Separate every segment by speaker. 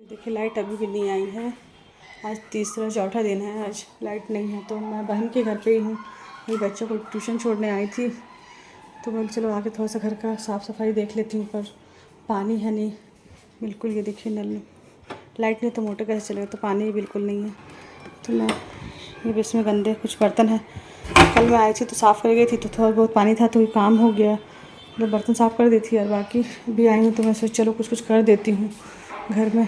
Speaker 1: देखिए लाइट अभी भी नहीं आई है। आज तीसरा चौथा दिन है, आज लाइट नहीं है। तो मैं बहन के घर पे ही हूँ। मेरे बच्चों को ट्यूशन छोड़ने आई थी, तो मैं चलो आके थोड़ा सा घर का साफ़ सफाई देख लेती हूँ। पर पानी है नहीं बिल्कुल। ये देखिए नल, लाइट नहीं तो मोटर कैसे चलेगा, तो पानी ही बिल्कुल नहीं है। तो मैं ये भी इसमें गंदे कुछ बर्तन है। कल मैं आई थी तो साफ़ कर गई थी, तो थोड़ा बहुत पानी था तो ये काम हो गया, मतलब बर्तन साफ़ कर देती है। और बाकी भी आई हूँ तो मैं सोच चलो कुछ कर देती हूँ घर में।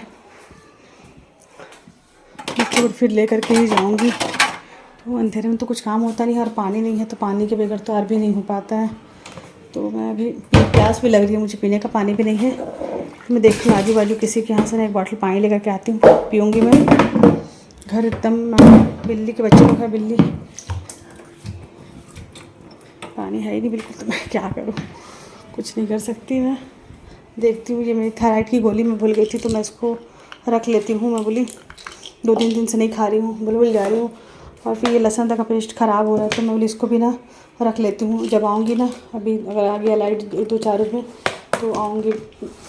Speaker 1: तो फिर ले करके ही जाऊँगी। तो अंधेरे में तो कुछ काम होता नहीं है, और पानी नहीं है तो पानी के बगैर तो और भी नहीं हो पाता है। तो मैं अभी प्यास भी लग रही है, मुझे पीने का पानी भी नहीं है। तो मैं देखती हूँ आजू बाजू किसी के यहाँ से ना एक बॉटल पानी लेकर के आती हूँ, पीऊँगी मैं। घर एकदम बिल्ली के बच्चे लोग हैं, बिल्ली, पानी है ही नहीं बिल्कुल। तो मैं क्या करूँ, कुछ नहीं कर सकती। मैं देखती हूँ। ये मेरी थायराइड की गोली मैं भूल गई थी, तो मैं इसको रख लेती हूँ। मैं बोली 2-3 दिन से नहीं खा रही हूँ, भूल जा रही हूँ। और फिर ये लहसुन तक का पेस्ट ख़राब हो रहा है, तो मैं बोली इसको भी ना रख लेती हूँ। जब आऊँगी ना, अभी अगर आ गया लाइट 2-4 में, तो आऊँगी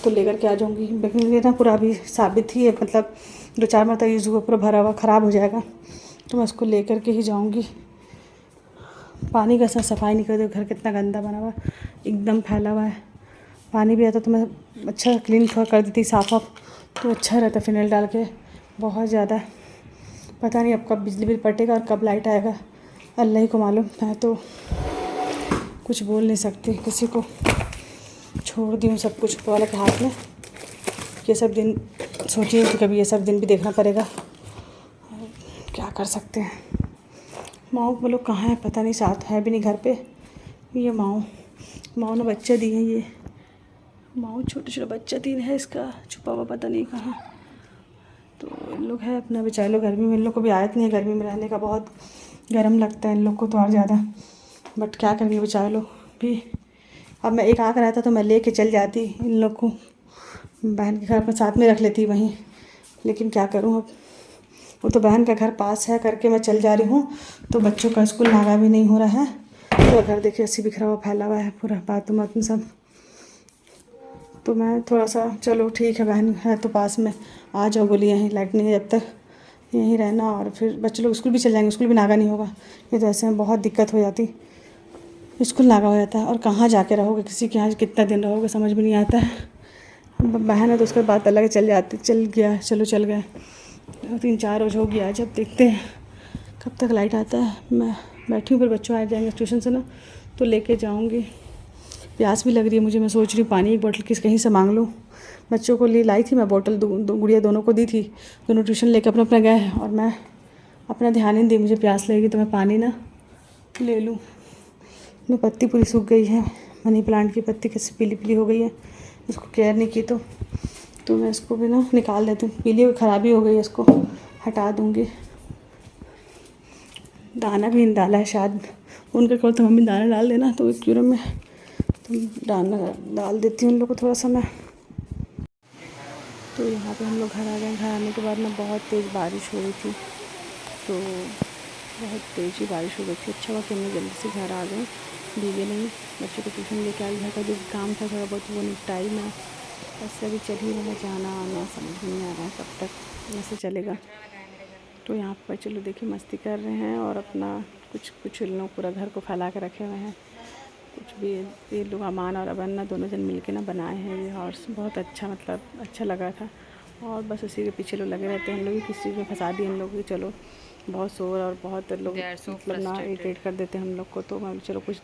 Speaker 1: तो लेकर के आ जाऊँगी। लेकिन ये ना पूरा अभी साबित ही है, मतलब 2-4 मरतबा यूज़ हुआ, पूरा भरा हुआ ख़राब हो जाएगा। तो मैं उसको लेकर के ही जाऊँगी। पानी का सफाई नहीं कर दे, घर कितना गंदा बना हुआ है, एकदम फैला हुआ है। पानी भी आता तो मैं अच्छा क्लीन थोड़ा कर देती, साफ़ तो अच्छा रहता फिनाइल डाल के। बहुत ज़्यादा पता नहीं अब कब बिजली बिल पटेगा और कब लाइट आएगा, अल्लाह ही को मालूम। मैं तो कुछ बोल नहीं सकती किसी को, छोड़ दी हूँ सब कुछ ऊपर वाले के हाथ में। ये सब दिन सोची हूँ कि कभी ये सब दिन भी देखना पड़ेगा, क्या कर सकते हैं। माओ वो लोग कहाँ है पता नहीं, साथ है भी नहीं घर पे। ये माओ ने बच्चा दी है, ये माओ छोटे बच्चा 3 है इसका, छुपा हुआ पता नहीं कहाँ। तो इन लोग है अपना बेचारे लोग गर्मी में, इन लोग को भी आदत नहीं है गर्मी में रहने का, बहुत गर्म लगता है इन लोग को तो और ज़्यादा। बट क्या करेंगे बेचारे लोग भी। अब मैं एक आकर रहता तो मैं लेके चल जाती इन लोग को, बहन के घर पर साथ में रख लेती वहीं। लेकिन क्या करूँ अब, वो तो बहन का घर पास है करके मैं चल जा रही हूँ। तो बच्चों का स्कूल नागा भी नहीं हो रहा है। तो घर देखिए ऐसे बिखरा हुआ फैला हुआ है पूरा, बाथरूम वाथरूम सब। तो मैं थोड़ा सा चलो ठीक है, बहन है तो पास में, आ जाओ बोली यहीं, लाइट नहीं है जब तक यहीं रहना। और फिर बच्चे लोग स्कूल भी चल जाएंगे, स्कूल भी नागा नहीं होगा। ये तो ऐसे में बहुत दिक्कत हो जाती, स्कूल नागा हो जाता है। और कहाँ जाके रहोगे, किसी के यहाँ कितना दिन रहोगे, समझ में नहीं आता है। बहन है तो उसके बाद अलग चल जाती, चल गए 3-4 रोज़ हो गया। जब देखते हैं कब तक लाइट आता है। मैं बैठी हूँ, फिर बच्चों आ जाएंगे ट्यूशन से ना, तो लेके जाऊँगी। प्यास भी लग रही है मुझे, मैं सोच रही हूँ पानी एक बोतल कहीं से मांग लूँ। बच्चों को लिए लाई थी मैं बोतल, दो गुड़िया दोनों को दी थी। दोनों ट्यूशन लेकर अपना अपना गए हैं, और मैं अपना ध्यान ही नहीं दी। मुझे प्यास लगेगी तो मैं पानी ना ले लूँ। अपनी पत्ती पूरी सूख गई है, मनी प्लांट की पत्ती कैसे पीली पीली हो गई है, इसको केयर नहीं की तो मैं इसको भी ना निकाल देती हूँ। पीली हुई खराबी हो गई है, इसको हटा दूँगी। दाना भी नहीं डाला है शायद, उनका कहो तो मम्मी दाना डाल देना, तो क्यों मैं तो दाना डाल देती हूँ उन लोग को थोड़ा सा मैं। तो यहाँ पे हम लोग घर आ गए। घर आने के बाद ना बहुत तेज़ बारिश हो रही थी, तो बहुत तेज़ ही बारिश हो गई थी। अच्छा हुआ कि हमने जल्दी से घर आ गए, भीगे नहीं। बच्चों को ट्यूशन लेके आई, घर का जो काम था थोड़ा बहुत वो निपटाई मैं। ऐसे अभी चल ही रहा, जाना आना समझ नहीं आ रहा है कब तक ऐसे चलेगा। तो यहाँ पर चलो देखिए मस्ती कर रहे हैं, और अपना कुछ लोग पूरा घर को फैला के रखे हुए हैं। कुछ भी ये लोग अमान और अबन ना दोनों जन मिलके ना बनाए हैं ये हॉर्स, बहुत अच्छा, मतलब अच्छा लगा था। और बस उसी के पीछे लोग लगे रहते हैं। हम लोग भी किसी चीज़ में फंसा दिए इन लोग भी, चलो बहुत शोर और बहुत लोग मतलब ना इरिटेट कर देते हैं हम लोग को। तो मैं चलो कुछ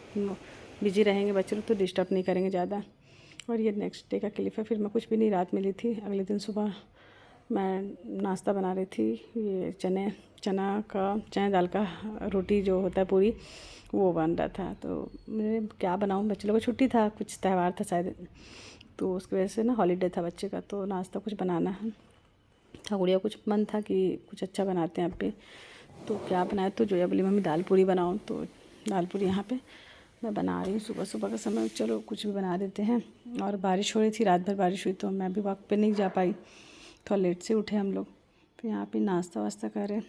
Speaker 1: बिजी रहेंगे बच्चे लोग, तो डिस्टर्ब नहीं करेंगे ज़्यादा। और ये नेक्स्ट डे का क्लिप है। फिर मैं कुछ भी नहीं रात मिली थी। अगले दिन सुबह मैं नाश्ता बना रही थी, ये चना दाल का रोटी जो होता है पूरी, वो बन रहा था। तो मैं क्या बनाऊँ, बच्चे लोगों को छुट्टी था, कुछ त्यौहार था शायद, तो उसकी वजह से ना हॉलीडे था बच्चे का, तो नाश्ता कुछ बनाना है था। गुड़िया कुछ मन था कि कुछ अच्छा बनाते हैं आप भी, तो क्या बनाए, तो जोया बोली मम्मी दाल पूरी बनाओ। तो दाल पूरी यहाँ पे मैं बना रही हूँ सुबह सुबह का समय, चलो कुछ भी बना देते हैं। और बारिश हो रही थी, रात भर बारिश हुई, तो मैं भी वक्त पे नहीं जा पाई, थोड़ा लेट से उठे हम लोग। तो यहाँ पे नाश्ता वास्ता करें।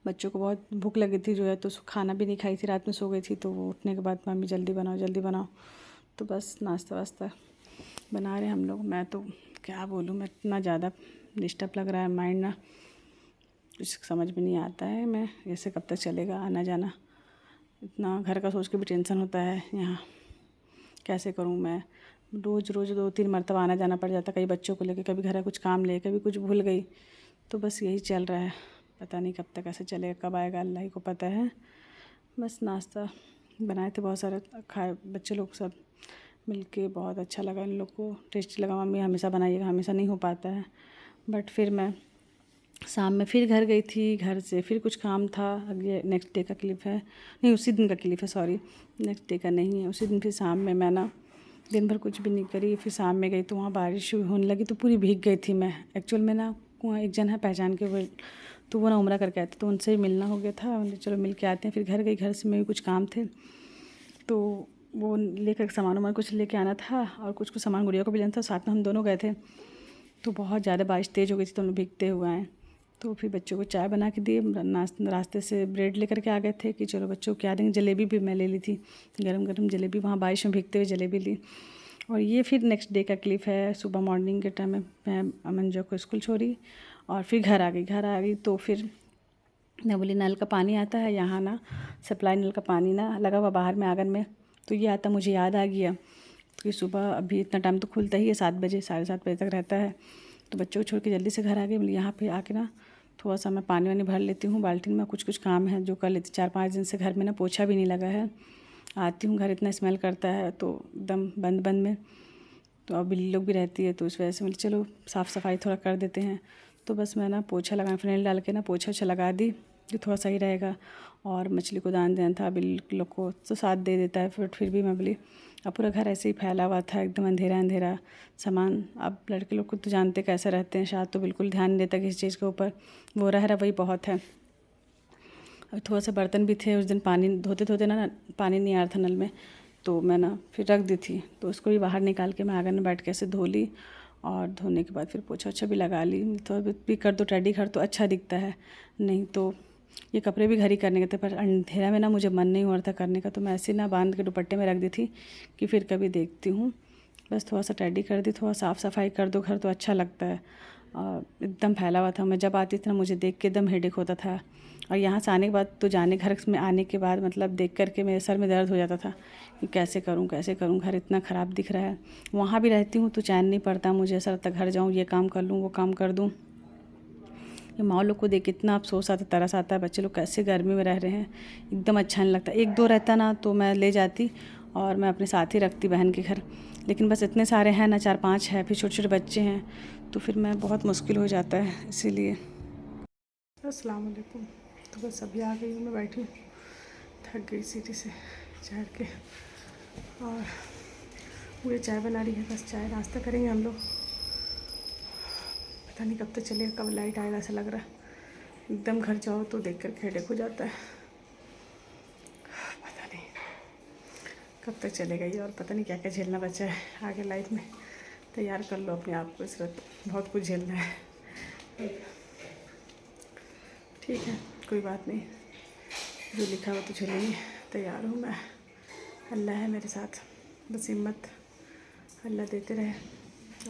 Speaker 1: बच्चों को बहुत भूख लगी थी, जो है तो खाना भी नहीं खाई थी, रात में सो गई थी। तो वो उठने के बाद मम्मी जल्दी बनाओ। तो बस नाश्ता वास्ता बना रहे हम लोग। मैं तो क्या बोलूँ मैं, इतना ज़्यादा डिस्टर्ब लग रहा है माइंड ना, कुछ समझ में नहीं आता है। मैं ऐसे कब तक चलेगा आना जाना, इतना घर का सोच के भी टेंशन होता है। यहाँ कैसे करूँ मैं, रोज़ रोज़ 2-3 मरतबा आना जाना पड़ जाता, कई बच्चों को लेके, कभी घर का कुछ काम ले, कभी कुछ भूल गई, तो बस यही चल रहा है। पता नहीं कब तक ऐसे चलेगा, कब आएगा अल्लाह ही को पता है। बस नाश्ता बनाए थे बहुत सारा, खाए बच्चे लोग सब मिलके, बहुत अच्छा लगा इन लोग को, टेस्टी लगा। मम्मी हमेशा बनाइएगा, हमेशा नहीं हो पाता है। बट फिर मैं शाम में फिर घर गई थी, घर से फिर कुछ काम था। अगले नेक्स्ट डे का क्लिप है, नहीं उसी दिन का क्लिप है, सॉरी नेक्स्ट डे का नहीं है। उसी दिन फिर शाम में मैं ना दिन भर कुछ भी नहीं करी, फिर शाम में गई तो वहाँ बारिश होने लगी, तो पूरी भीग गई थी मैं। एक्चुअल में ना वहाँ एक जन है पहचान के, वो तो वो ना उम्रा करके आए थे, तो उनसे ही मिलना हो गया था। मैंने चलो मिल के आते हैं। फिर घर गई, घर से में भी कुछ काम थे, तो वो लेकर सामान कुछ लेके आना था, और कुछ कुछ सामान गुड़िया को भी लेना था, साथ में हम दोनों गए थे। तो बहुत ज़्यादा बारिश तेज़ हो गई थी, तो हम लोग भीगते हुए आए। तो फिर बच्चों को चाय बना के दिए, रास्ते से ब्रेड लेकर के आ गए थे कि चलो बच्चों को क्या देंगे। जलेबी भी मैं ले ली थी, गरम गरम जलेबी, वहाँ बारिश में भीगते हुए जलेबी ली। और ये फिर नेक्स्ट डे का क्लिप है। सुबह मॉर्निंग के टाइम में मैं अमनजो को स्कूल छोड़ी और फिर घर आ गई। तो फिर मैं बोली नल का पानी आता है यहाँ ना, सप्लाई नल का पानी ना लगा हुआ बाहर में आंगन में, तो ये आता मुझे याद आ गया कि सुबह अभी इतना टाइम तो खुलता ही है, 7 बजे 7:30 बजे तक रहता है। तो बच्चों को छोड़ के जल्दी से घर आ गई। बोली यहाँ पे आके ना थोड़ा सा मैं पानी वानी भर लेती हूँ बाल्टी में, कुछ काम है जो कर लेती। 4-5 दिन से घर में ना पोछा भी नहीं लगा है। आती हूँ घर इतना स्मेल करता है, तो एकदम बंद बंद में, तो अब बिल्ली लोग भी रहती है, तो इस वजह से बोली चलो साफ़ सफाई थोड़ा कर देते हैं। तो बस मैं ना पोछा लगा, फिनाइल डाल के ना पोछा लगा दी, जो थोड़ा सही रहेगा। और मछली को दान देना था, बिल्ली लोग को तो साथ दे देता है, फिर भी मैं बोली अब पूरा घर ऐसे ही फैला हुआ था, एकदम अंधेरा अंधेरा सामान। अब लड़के लोग को तो जानते कैसे रहते हैं, शायद तो बिल्कुल ध्यान नहीं देता किसी चीज़ के ऊपर, वो रह वही बहुत है। और थोड़ा सा बर्तन भी थे, उस दिन पानी धोते धोते ना पानी नहीं आ रहा था नल में, तो मैं ना फिर रख दी थी, तो उसको भी बाहर निकाल के मैं आंगन में बैठ के ऐसे धो ली। और धोने के बाद फिर पोछा भी लगा ली। तो भी कर दो टेडी घर तो अच्छा दिखता है, नहीं तो ये कपड़े भी घर ही करने के थे, पर अंधेरा में ना मुझे मन नहीं हो रहा था करने का, तो मैं ऐसे ना बांध के दुपट्टे में रख दी थी कि फिर कभी देखती हूँ। बस थोड़ा सा टेडी कर दी, थोड़ा साफ़ सफाई कर दो घर तो अच्छा लगता है। एकदम फैला हुआ था, मैं जब आती थी ना मुझे देख के एकदम हेडेक होता था। और यहाँ से आने के बाद तो जाने घर में आने के बाद मतलब देख कर के मेरे सर में दर्द हो जाता था कि कैसे करूँ, घर इतना ख़राब दिख रहा है। वहाँ भी रहती हूँ तो चैन नहीं पड़ता मुझे, ऐसा लगता घर जाऊँ ये काम कर लूँ वो काम कर दूँ। ये माँ लोग को देख के इतना अफसोस आता, तरस आता है, बच्चे लोग कैसे गर्मी में रह रहे हैं, एकदम अच्छा नहीं लगता। 1-2 रहता ना तो मैं ले जाती और मैं अपने साथ ही रखती बहन के घर, लेकिन बस इतने सारे हैं ना, 4-5 है, फिर छोटे छोटे बच्चे हैं, तो फिर मैं बहुत मुश्किल हो जाता है, इसीलिए। अस्सलाम वालेकुम। तो बस अभी आ गई हूँ, मैं बैठी हूँ, थक गई सीटी से चढ़ के, और मुझे चाय बना रही है, बस चाय नाश्ता करेंगे हम लोग। पता नहीं कब तक चलेगा, कब लाइट आएगा, ऐसा लग रहा है। एकदम घर जाओ तो देख कर हेडेक हो जाता है, पता नहीं कब तक चलेगा ये, और पता नहीं क्या क्या झेलना बचा है आगे लाइफ में। तैयार कर लो अपने आप को, इस वक्त बहुत कुछ झेलना है। ठीक है, कोई बात नहीं, जो लिखा हो तो झेलेंगे। तैयार हूँ मैं, अल्लाह है मेरे साथ, बस हिम्मत अल्लाह देते रहे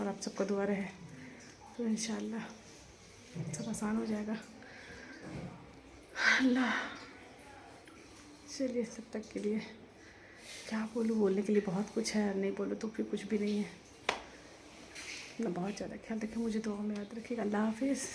Speaker 1: और आप सबका दुआ रहे, तो इंशाअल्लाह सब आसान हो जाएगा। अल्लाह, चलिए तब तक के लिए क्या बोलूँ, बोलने के लिए बहुत कुछ है, नहीं बोलो तो फिर कुछ भी नहीं है। मैं बहुत ज़्यादा ख्याल रखें, मुझे दुआ में याद रखिएगा। अल्लाह हाफिज़।